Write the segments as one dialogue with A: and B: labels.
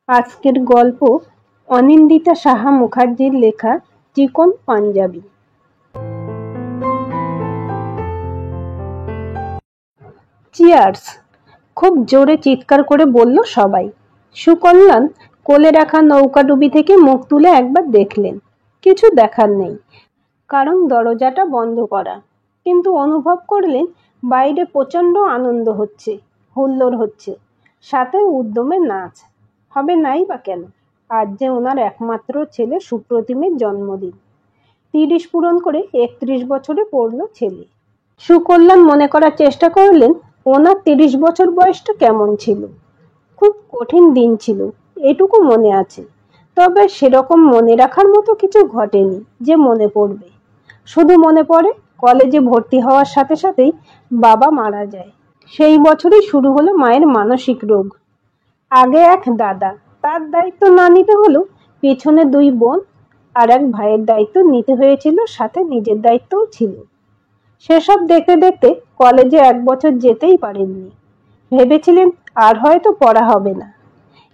A: আজকের গল্প অনিন্দিতা সাহা মুখার্জির লেখা চিকন পাঞ্জাবি। চিয়ার্স! খুব জোরে চিৎকার করে বলল সবাই। সুকল্যাণ কোলে রাখা নৌকাডুবি থেকে মুখ তুলে একবার দেখলেন। কিছু দেখার নেই, কারণ দরজাটা বন্ধ করা। কিন্তু অনুভব করলেন বাইরে প্রচন্ড আনন্দ হচ্ছে, হুল্লোড় হচ্ছে, সাথে উদ্যমে নাচ হবে। নাই বা কেন? আজ যে ওনার একমাত্র ছেলে সুপ্রতিমের জন্মদিন। 30 পূরণ করে 31 বছরে পড়ল ছেলে। সুকল্যাণ মনে করার চেষ্টা করলেন ওনার 30 বছর বয়সটা কেমন ছিল। খুব কঠিন দিন ছিল, এটুকু মনে আছে। তবে সেরকম মনে রাখার মতো কিছু ঘটেনি যে মনে পড়বে। শুধু মনে পড়ে কলেজে ভর্তি হওয়ার সাথে সাথেই বাবা মারা যায়। সেই বছরই শুরু হলো মায়ের মানসিক রোগ। আগে এক দাদা, তার দায়িত্ব না নিতে হলো পেছনে 2 বোন আর এক ভাইয়ের দায়িত্ব নিতে হয়েছিল, সাথে নিজের দায়িত্বও ছিল। সেসব দেখতে দেখতে কলেজে 1 বছর যেতেই পারেননি। ভেবেছিলেন আর হয়তো পড়া হবে না,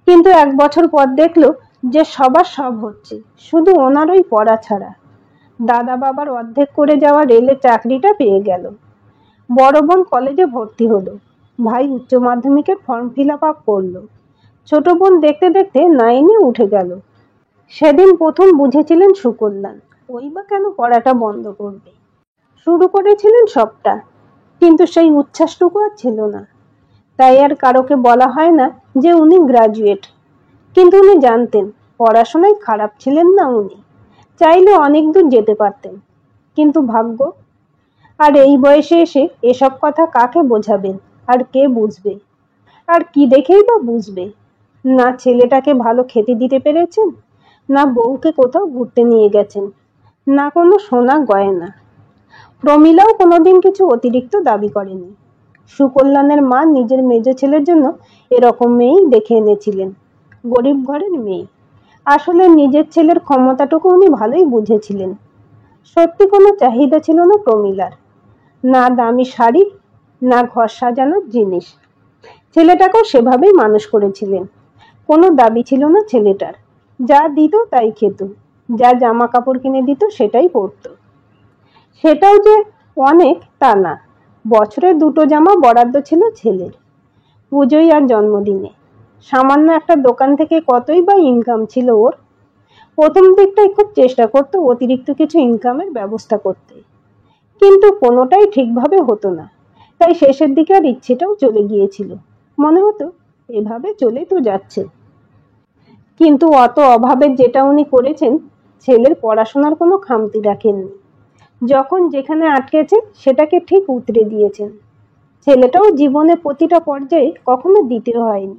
A: কিন্তু 1 বছর পর দেখলো যে সবার সব হচ্ছে, শুধু ওনারই পড়া ছাড়া। দাদা বাবার অর্ধেক করে যাওয়া রেলের চাকরিটা পেয়ে গেল। বড় বোন কলেজে ভর্তি হলো, ভাই উচ্চ মাধ্যমিকের ফর্ম ফিল আপ করলো। ছোট বোন দেখতে দেখতে 9-এ উঠে গেল। সেদিন প্রথম বুঝেছিলেন সুকল্যাণ ওই বা কেন পড়াটা বন্ধ করবে। শুরু করেছিলেন সবটা, কিন্তু সেই উচ্ছ্বাসটুকু আর ছিল না। তাই আর কারোকে বলা হয় না যে উনি গ্রাজুয়েট। কিন্তু উনি জানতেন পড়াশোনায় খারাপ ছিলেন না উনি। চাইলে অনেক দূর যেতে পারতেন, কিন্তু ভাগ্য। আর এই বয়সে এসে এসব কথা কাকে বোঝাবেন, আর কে বুঝবে? আর কি দেখেই বা বুঝবে? না ছেলেটাকে ভালো খেতে দিতে পেরেছেন, না বউকে কোথাও ঘুরতে নিয়ে গেছেন, না কোনো সোনা গয়না। প্রমীলাও কোনোদিন কিছু অতিরিক্ত দাবি করেনি। সুকল্যাণের মা নিজের মেজ ছেলের জন্য এরকম মেয়েই দেখে এনেছিলেন, গরিব ঘরের মেয়ে। আসলে নিজের ছেলের ক্ষমতাটুকু উনি ভালোই বুঝেছিলেন। সত্যি কোনো চাহিদা ছিল না প্রমীলার, না দামি শাড়ি, না ঘর সাজানোর জিনিস। ছেলেটাকেও সেভাবেই মানুষ করেছিলেন। কোনো দাবি ছিল না ছেলেটার। যা দিত তাই খেত, যা জামা কাপড় কিনে দিত সেটাই পরত। সেটাও যে অনেক তা না, বছরে 2টো জামা বরাদ্দ ছিল ছেলের, পুজোয় আর জন্মদিনে। সামান্য একটা দোকান থেকে কতই বা ইনকাম ছিল ওর। প্রথম দিকটাই খুব চেষ্টা করতো অতিরিক্ত কিছু ইনকামের ব্যবস্থা করতে, কিন্তু কোনোটাই ঠিকভাবে হতো না। তাই শেষের দিকে আর ইচ্ছেটাও চলে গিয়েছিল। মনে হতো এভাবে চলে তো যাচ্ছে। কিন্তু অত অভাবের যেটা উনি করেছেন, ছেলের পড়াশোনার কোনো খামতি রাখেননি। যখন যেখানে আটকেছে সেটাকে ঠিক উতরে দিয়েছেন। ছেলেটাও জীবনে প্রতিটা পর্যায়ে কখনো দ্বিতীয় হয়নি।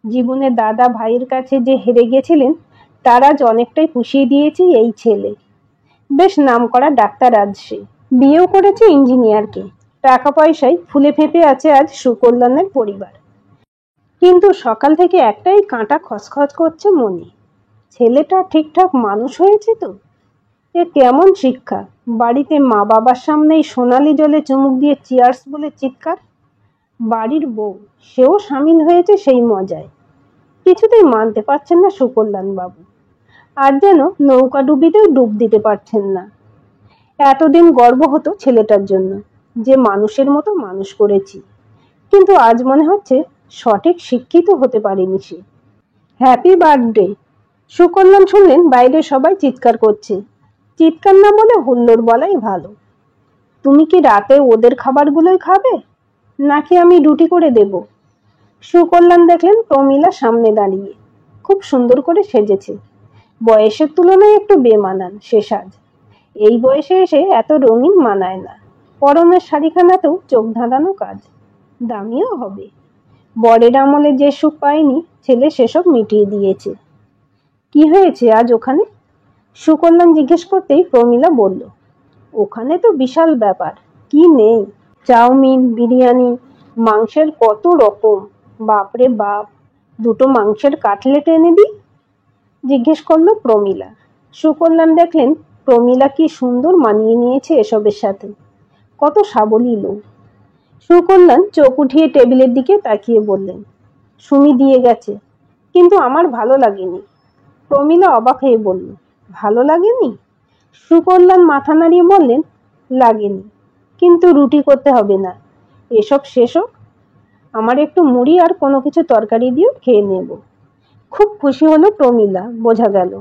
A: জীবনে দাদা ভাইয়ের কাছে যে হেরে গেছিলেন, তার আজ অনেকটাই পুষিয়ে দিয়েছে এই ছেলে। বেশ নামকরা ডাক্তার আজ সে। বিয়েও করেছে ইঞ্জিনিয়ারকে। টাকা পয়সায় ফুলে ফেঁপে আছে আজ সুকল্যাণের পরিবার। কিন্তু সকাল থেকে একটাই কাঁটা খচখচ করছে মনে। ছেলেটা ঠিকঠাক মানুষ হয়েছে তো? এ কেমন শিক্ষা! বাড়িতে মা বাবার সামনেই সোনালি জলে চুমুক দিয়ে চিয়ার্স বলে চিৎকার। বাড়ির বউ, সেও সামিল হয়েছে সেই মজায়। কিছুতেই মানতে পারছেন না সুকল্যাণ বাবু। আর যেন নৌকা ডুবিতেও ডুব দিতে পারছেন না। এতদিন গর্ব হতো ছেলেটার জন্য যে মানুষের মতো মানুষ করেছি, কিন্তু আজ মনে হচ্ছে সঠিক শিক্ষিত হতে পারেনি সে। Happy birthday! সুকল্যাণ শুনলেন বাইরে সবাই চিৎকার করছে। চিৎকার না বলে হুল্লোড় বলাই ভালো। তুমি কি রাতে ওদের খাবারগুলোই খাবে, নাকি আমি রুটি করে দেব? সুকল্যাণ দেখলেন প্রমীলা সামনে দাঁড়িয়ে, খুব সুন্দর করে সেজেছে। বয়সের তুলনায় একটু বেমানান সে সাজ। এই বয়সে এসে এত রঙিন মানায় না। পরনের শাড়িখানাতেও চোখ ধাঁধানো কাজ, দামিও হবে। বরের আমলে যে সুখ পায়নি ছেলে সেসব মিটিয়ে দিয়েছে। কি হয়েছে আজ ওখানে? সুকল্যাণ জিজ্ঞেস করতেই প্রমীলা বলল, ওখানে তো বিশাল ব্যাপার। কি নেই? চাউমিন, বিরিয়ানি, মাংসের কত রকম। বাপরে বাপ! 2টো মাংসের কাটলেট এনে দিই? জিজ্ঞেস করলো প্রমীলা। সুকল্যাণ দেখলেন প্রমীলা কি সুন্দর মানিয়ে নিয়েছে এসবের সাথে। কত সাবলীল। সুকল্যাণ চোখ উঠিয়ে টেবিলের দিকে তাকিয়ে বললেন, সুমি দিয়ে গেছে, কিন্তু আমার ভালো লাগেনি। প্রমীলা অবাক হয়ে বলল, ভালো লাগেনি? সুকল্যাণ মাথা নাড়িয়ে বললেন, লাগেনি, কিন্তু রুটি করতে হবে না, এসব শেষ হোক, আমার একটু মুড়ি আর কোনো কিছু তরকারি দিয়েও খেয়ে নেব। খুব খুশি হলো প্রমীলা, বোঝা গেল।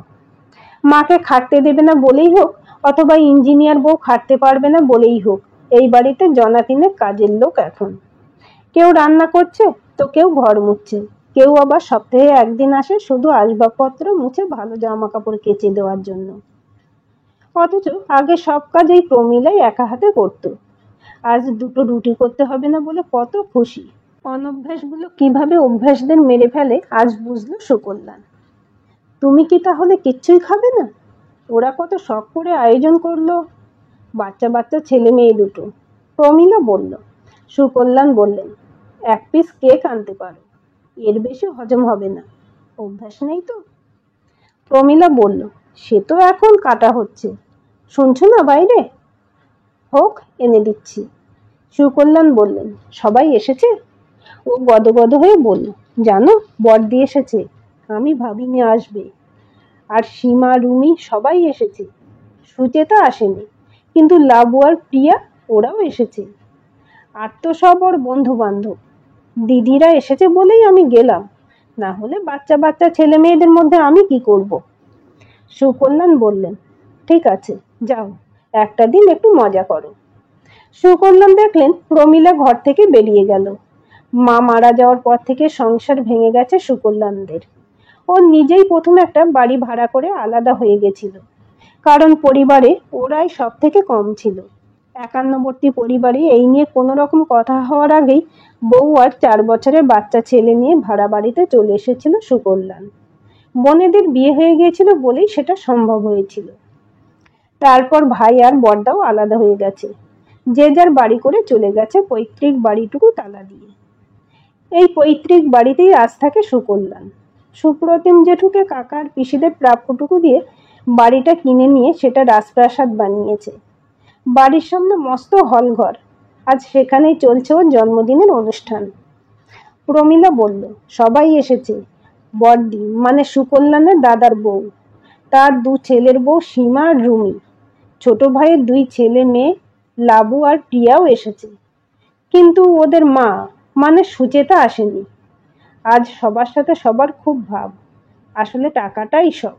A: মাকে খাটতে দেবে না বলেই হোক, অথবা ইঞ্জিনিয়ার বউ খাটতে পারবে না বলেই হোক, এই বাড়িতে জনাতিনে কাজের লোক এখন। কেউ রান্না করছে তো কেউ ঘর মুছছে, কেউ আবার সপ্তাহে একদিন আসে শুধু আসবাবপত্র মুছে ভালো জামা কাপড় কেচে দেওয়ার জন্য। অথচ আগে সব কাজ এই প্রমীলাই একা হাতে করতো। আজ দুটো রুটি করতে হবে না বলে কত খুশি। অনভ্যাসগুলো কিভাবে অভ্যাসদের মেরে ফেলে আজ বুঝলো সুকল্যাণ। তুমি কি তাহলে কিচ্ছুই খাবে না? ওরা কত শখ করে আয়োজন করলো, বাচ্চা বাচ্চা ছেলে মেয়ে দুটো। প্রমীলা বলল। সুকল্যাণ বললেন, এক পিস কেক আনতে পারো, এর বেশি হজম হবে না, অভ্যাস নেই তো। প্রমীলা বলল, সে তো এখন কাটা হচ্ছে, শুনছো না বাইরে? হোক, এনে দিচ্ছি। সুকল্যাণ বললেন, সবাই এসেছে? ও গদগদ হয়ে বলল, জানো, বড়দি এসেছে, আমি ভাবিনি আসবে। আর সীমা, রুমি সবাই এসেছে। সুচেতা আসেনি, কিন্তু লাবু আর প্রিয়া ওরাও এসেছে। আর তো সব ওর বন্ধু বান্ধব। দিদিরা এসেছে বলেই আমি গেলাম, না হলে বাচ্চা বাচ্চা ছেলে মেয়েদের মধ্যে আমি কি করব? সুকল্যাণ বললেন, ঠিক আছে, যাও, একটা দিন একটু মজা করো। সুকল্যাণ দেখলেন প্রমীলা ঘর থেকে বেরিয়ে গেল। মা মারা যাওয়ার পর থেকে সংসার ভেঙে গেছে সুকল্যাণদের। ও নিজেই প্রথম একটা বাড়ি ভাড়া করে আলাদা হয়ে গেছিল, কারণ পরিবারে ওরাই সব থেকে কম ছিল। একান্নবর্তী পরিবারে এই নিয়ে কোনো রকম কথা হওয়ার আগেই বউ আর 4 বছরের বাচ্চা ছেলে নিয়ে ভাড়া বাড়িতে চলে এসেছিল সুকল্যাণ। বোনেদের বিয়ে হয়ে গিয়েছিল বলেই সেটা সম্ভব হয়েছিল। তারপর ভাই আর বড়দাও আলাদা হয়ে গেছে, যে যার বাড়ি করে চলে গেছে পৈতৃক বাড়িটুকু তালা দিয়ে। এই পৈতৃক বাড়িতেই আজ থাকে সুকল্যাণ। সুপ্রতিম জেঠুকে কাকার পিসিদের প্রাপ্যটুকু দিয়ে বাড়িটা কিনে নিয়ে সেটা রাজপ্রাসাদ বানিয়েছে। বাড়ির সামনে মস্ত হল ঘর, আজ সেখানেই চলছে ওর জন্মদিনের অনুষ্ঠান। প্রমীলা বলল, সবাই এসেছে, বড়দি মানে সুকল্যাণের দাদার বউ, তার 2 ছেলের বউ সীমা আর রুমি, ছোট ভাইয়ের 2 ছেলে মেয়ে লাবু আর প্রিয়াও এসেছে। কিন্তু ওদের মা মানে সুচেতা আসেনি। আজ সবার সাথে সবার খুব ভাব, আসলে টাকাটাই সব।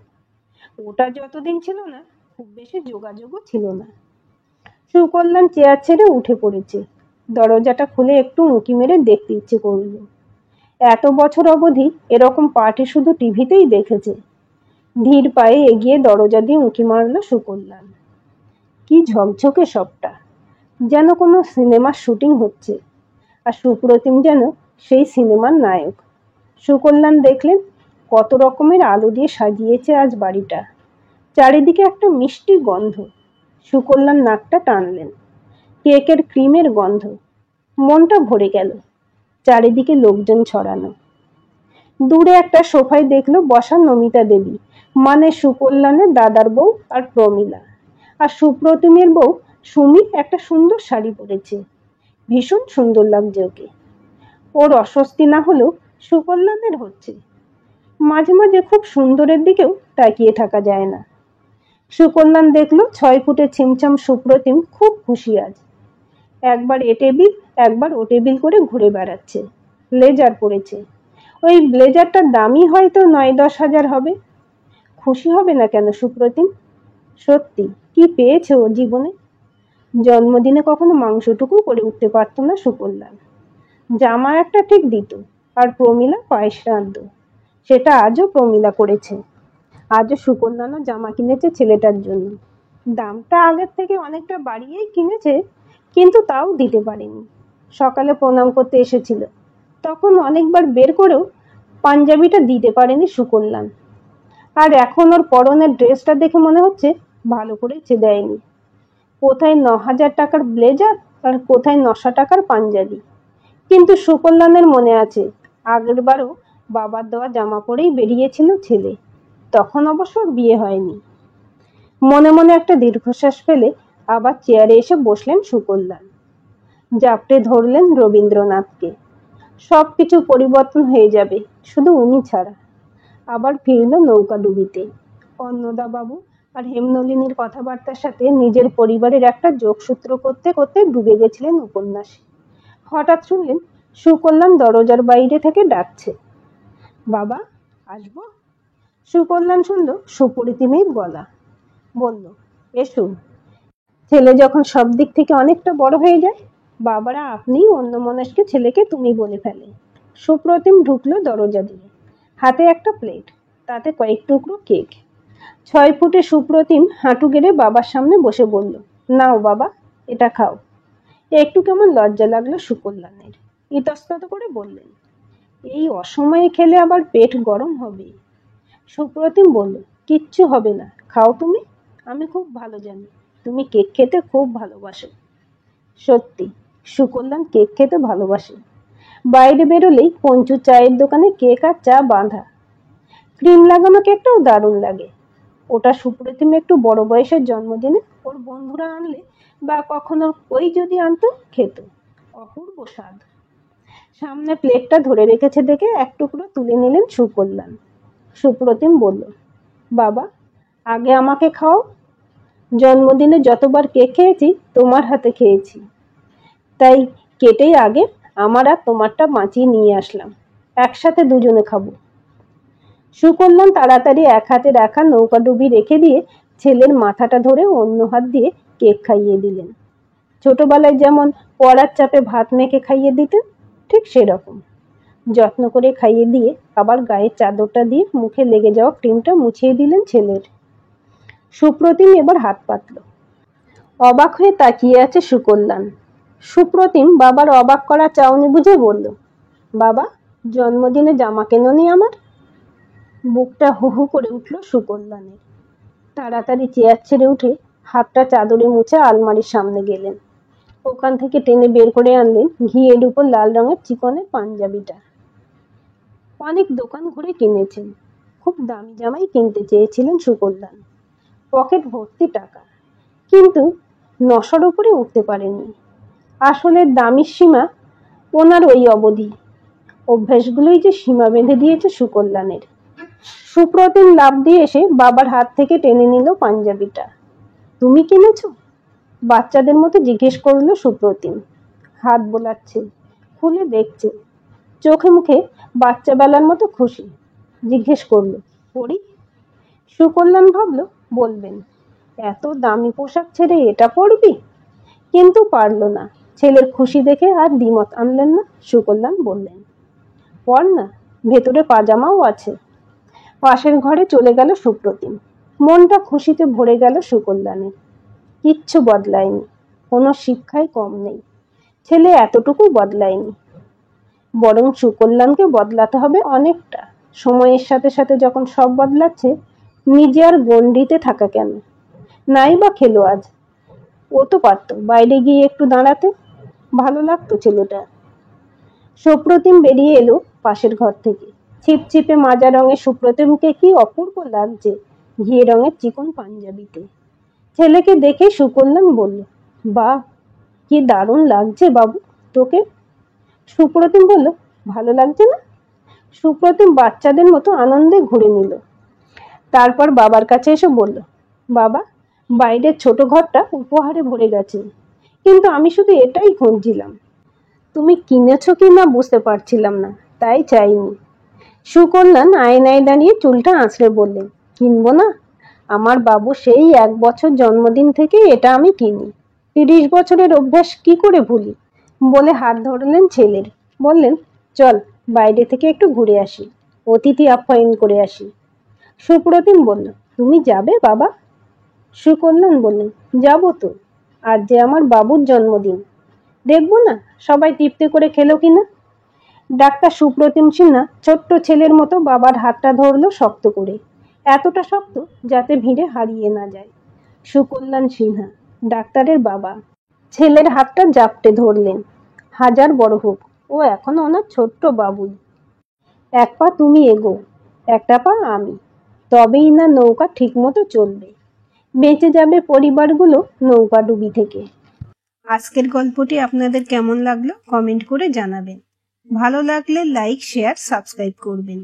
A: ওটা যতদিন ছিল না, খুব বেশি যোগাযোগও ছিল না। সুকল্যাণ চেয়ার ছেড়ে উঠে পড়েছে। দরজাটা খুলে একটু উঁকি মেরে দেখতে ইচ্ছে করল। এত বছর অবধি এরকম পার্টি শুধু টিভিতেই দেখেছে। ধীর পায়ে এগিয়ে দরজা দিয়ে উঁকি মারল সুকল্যাণ। কি ঝকঝকে সবটা, যেন কোনো সিনেমার শুটিং হচ্ছে, আর সুপ্রতিম যেন সেই সিনেমার নায়ক। সুকল্যাণ দেখলেন কত রকমের আলো দিয়ে সাজিয়েছে আজ বাড়িটা। চারিদিকে একটা মিষ্টি গন্ধ। সুকল্যাণ নাকটা টানলেন, কেকের ক্রিমের গন্ধ। মনটা ভরে গেল। চারিদিকে লোকজন ছড়ানো। দূরে একটা সোফায় দেখলো বসা নমিতা দেবী, মানে সুকল্যাণের দাদার বউ আর প্রমীলা। আর সুপ্রতিমের বউ সুমি একটা সুন্দর শাড়ি পরেছে, ভীষণ সুন্দর লাগছে ওকে। ওর অস্বস্তি না হলেও সুকল্যাণের হচ্ছে। মাঝে মাঝে খুব সুন্দরের দিকেও তাকিয়ে থাকা যায় না। সুকল্যাণ দেখলো 6 ফুটের ছিমছাম সুপ্রতিম খুব খুশি আজ। একবার এ টেবিল একবার ও টেবিল করে ঘুরে বেড়াচ্ছে। ব্লেজার পরেছে, ওই ব্লেজারটার দামই হয়তো 9-10 হাজার হবে। খুশি হবে না কেন সুপ্রতিম? সত্যি কি পেয়েছে ও জীবনে। জন্মদিনে কখনো মাংসটুকু করে উঠতে পারতো না সুকল্যাণ। জামা একটা ঠিক দিত, আর প্রমীলা পায়েস রাঁধত, সেটা আজও প্রমীলা করেছে। আজও সুকল্যাণও জামা কিনেছে ছেলেটার জন্য। দামটা আগের থেকে অনেকটা বাড়িয়েই কিনেছে, কিন্তু তাও দিতে পারেনি। সকালে প্রণাম করতে এসেছিল, তখন অনেকবার বের করেও পাঞ্জাবিটা দিতে পারেনি সুকল্যাণ। আর এখন ওর পরনের ড্রেসটা দেখে মনে হচ্ছে ভালো করে দেয়নি। কোথায় 9,000 টাকার ব্লেজার আর কোথায় 900 টাকার পাঞ্জাবি। কিন্তু সুকল্যাণের মনে আছে, আগের বারও বাবার দেওয়া জামা পরেই বেরিয়েছিল ছেলে, তখন অবশ্য বিয়ে হয়নি। মনে মনে একটা দীর্ঘশ্বাস ফেলে আবার চেয়ারে এসে বসলেন সুকল্যাণ। জাপটে ধরলেন রবীন্দ্রনাথকে। সবকিছু পরিবর্তন হয়ে যাবে, শুধু উনি ছাড়া। আবার ফিরল নৌকাডুবিতে। অন্নদাবাবু আর হেমনলিনীর কথাবার্তার সাথে নিজের পরিবারের একটা যোগসূত্র করতে করতে ডুবে গেছিলেন উপন্যাসে। হঠাৎ শুনলেন সুকল্যাণ দরজার বাইরে থেকে ডাকছে, বাবা আসবো? সুকল্যাণ শুনল সুপরিতিমের গলা। বলল, এসো। ছেলে যখন সব দিক থেকে অনেকটা বড় হয়ে যায়, বাবারা আপনি অন্যমনস্ক ছেলেকে তুমি বলে ফেলে। সুপ্রতিম ঢুকলো দরজা দিয়ে, হাতে একটা প্লেট, তাতে কয়েক টুকরো কেক। 6 ফুটে সুপ্রতিম হাঁটু গেড়ে বাবার সামনে বসে বলল, নাও বাবা, এটা খাও। একটু কেমন লজ্জা লাগলো সুকল্যাণের। ইতস্তত করে বললেন, এই অসময়ে খেলে আবার পেট গরম হবে। সুপ্রতিম বলল, কিচ্ছু হবে না, খাও তুমি। আমি খুব ভালো জানি তুমি কেক খেতে খুব ভালোবাসো। সত্যি, সুকল্যাণ কেক খেতে ভালোবাসে। বাইরে বেরোলেই পঞ্চু চায়ের দোকানে কেক আর চা বাঁধা। ক্রিম লাগানো কেকটাও দারুণ লাগে। ওটা সুপ্রতিম একটু বড় বয়সের জন্মদিনে ওর বন্ধুরা আনলে বা কখনো ওই যদি আনতো, খেত। অপূর্ব স্বাদ। সামনে প্লেটটা ধরে রেখেছে দেখে এক টুকরো তুলে নিলেন সুকল্যাণ। সুপ্রতিম বলল, বাবা আগে আমাকে খাও। জন্মদিনে যতবার কেক খেয়েছি তোমার হাতে খেয়েছি, তাই কেটেই আগে আমার আর তোমারটা বাঁচিয়ে নিয়ে আসলাম, একসাথে দুজনে খাবো। সুকল্যাণ তাড়াতাড়ি এক হাতে রাখা নৌকাডুবি রেখে দিয়ে ছেলের মাথাটা ধরে অন্য হাত দিয়ে কেক খাইয়ে দিলেন। ছোটবেলায় যেমন পড়ার চাপে ভাত মেখে খাইয়ে দিতেন, ঠিক সেরকম যত্ন করে খাইয়ে দিয়ে আবার গায়ের চাদরটা দিয়ে মুখে লেগে যাওয়া ক্রিমটা মুছিয়ে দিলেন ছেলের। সুপ্রতিম এবার হাত পাতল। অবাক হয়ে তাকিয়ে আছে সুকল্যাণ। সুপ্রতিম বাবার অবাক করা চাউনি বুঝে বলল, বাবা জন্মদিনে জামা কেননি আমার? বুকটা হু হু করে উঠল সুকল্যাণের। তাড়াতাড়ি চেয়ার ছেড়ে উঠে হাতটা চাদরে মুছে আলমারির সামনে গেলেন। ওখান থেকে টেনে বের করে আনলেন ঘিয়ের উপর লাল রঙের চিকনের পাঞ্জাবিটা। অনেক দোকান ঘুরে কিনেছেন, খুব দামি জামাই কিনতে চেয়েছিলেন সুকল্যাণ। পকেট ভর্তি টাকা, কিন্তু 900-র উপরে উঠতে পারেননি। আসলে দামির সীমা ওনার ওই অবধি। অভ্যাসগুলোই যে সীমা বেঁধে দিয়েছে সুকল্যাণের। সুপ্রতিম লাফ দিয়ে এসে বাবার হাত থেকে টেনে নিল পাঞ্জাবিটা। তুমি কিনেছো? বাচ্চাদের মতো জিজ্ঞেস করলো সুপ্রতিম। হাত বোলাচ্ছে, খুলে দেখছে, চোখে মুখে বাচ্চা বেলার মতো খুশি। জিজ্ঞেস করলো, পড়ি? সুকল্যাণ ভাবলো বলবেন, এত দামি পোশাক ছেড়ে এটা পরবি, কিন্তু পারল না। ছেলের খুশি দেখে আর দ্বিমত আনলেন না। সুকল্যাণ বললেন, পর না, ভেতরে পাজামাও আছে। পাশের ঘরে চলে গেল সুপ্রতিম। মনটা খুশিতে ভরে গেল সুকল্যাণের। কিচ্ছু বদলায়নি, কোনো শিক্ষায় কম নেই। ছেলে এতটুকু বদলায়নি, বরং সুকল্যাণকে বদলাতে হবে অনেকটা। সময়ের সাথে সাথে যখন সব বদলাচ্ছে, নিজে আর গণ্ডিতে থাকা কেন? নাই বা খেলো আজ, ও তো পারত বাইরে গিয়ে একটু দাঁড়াতে, ভালো লাগতো ছেলেটা। সুপ্রতিম বেরিয়ে এলো পাশের ঘর থেকে। ছিপছিপে মাজা রঙের সুপ্রতিমকে কি অপূর্ব লাগছে ঘিয়ে রঙের চিকন পাঞ্জাবিতে। ছেলেকে দেখে সুকল্যাণ বলল, বাহ কি দারুণ লাগছে বাবু তোকে। সুপ্রতিম বলল, ভালো লাগছে না? সুপ্রতিম বাচ্চাদের মতো আনন্দে ঘুরে নিল। তারপর বাবার কাছে এসে বলল, বাবা বাইরের ছোট ঘরটা উপহারে ভরে গেছে, কিন্তু আমি শুধু এটাই খুঁজছিলাম। তুমি কিনেছো কি না বুঝতে পারছিলাম না, তাই চাইনি। সুকল্যাণ আয়নায় দাঁড়িয়ে চুলটা আঁচড়ে বললেন, কিনবো না? আমার বাবু সেই 1 বছর জন্মদিন থেকে এটা আমি কিনি। 30 বছরের অভ্যাস কি করে ভুলি? বলে হাত ধরলেন ছেলের। বললেন, চল বাইরে থেকে একটু ঘুরে আসি, অতিথি আপ্যায়ন করে আসি। সুপ্রতিম বলল, তুমি যাবে বাবা? সুকল্যাণ বললেন, যাবো তো, আর যে আমার বাবুর জন্মদিন, দেখবো না সবাই তৃপ্তি করে খেলো কিনা। ডাক্তার সুপ্রতিম সিনহা ছোট্ট ছেলের মতো বাবার হাতটা ধরলো শক্ত করে, এতটা শক্ত যাতে ভিড়ে হারিয়ে না যায়। সুকল্যাণ সিনহা ডাক্তারের বাবা ছেলের হাতটা জাপটে ধরলেন। হাজার বড় হোক, ও এখনো ওনার ছোট্ট বাবুই। 1 পা তুমি এগো, 1টা পা আমি, তবেই না নৌকা ঠিক মতো চলবে। বেঁচে যাবে পরিবারগুলো নৌকাডুবি থেকে। আজকের গল্পটি আপনাদের কেমন লাগলো কমেন্ট করে জানাবেন। ভালো লাগলে লাইক, শেয়ার, সাবস্ক্রাইব করবেন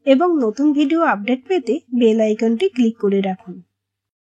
A: এবং নতুন ভিডিও আপডেট পেতে বেল আইকনটি ক্লিক করে রাখুন।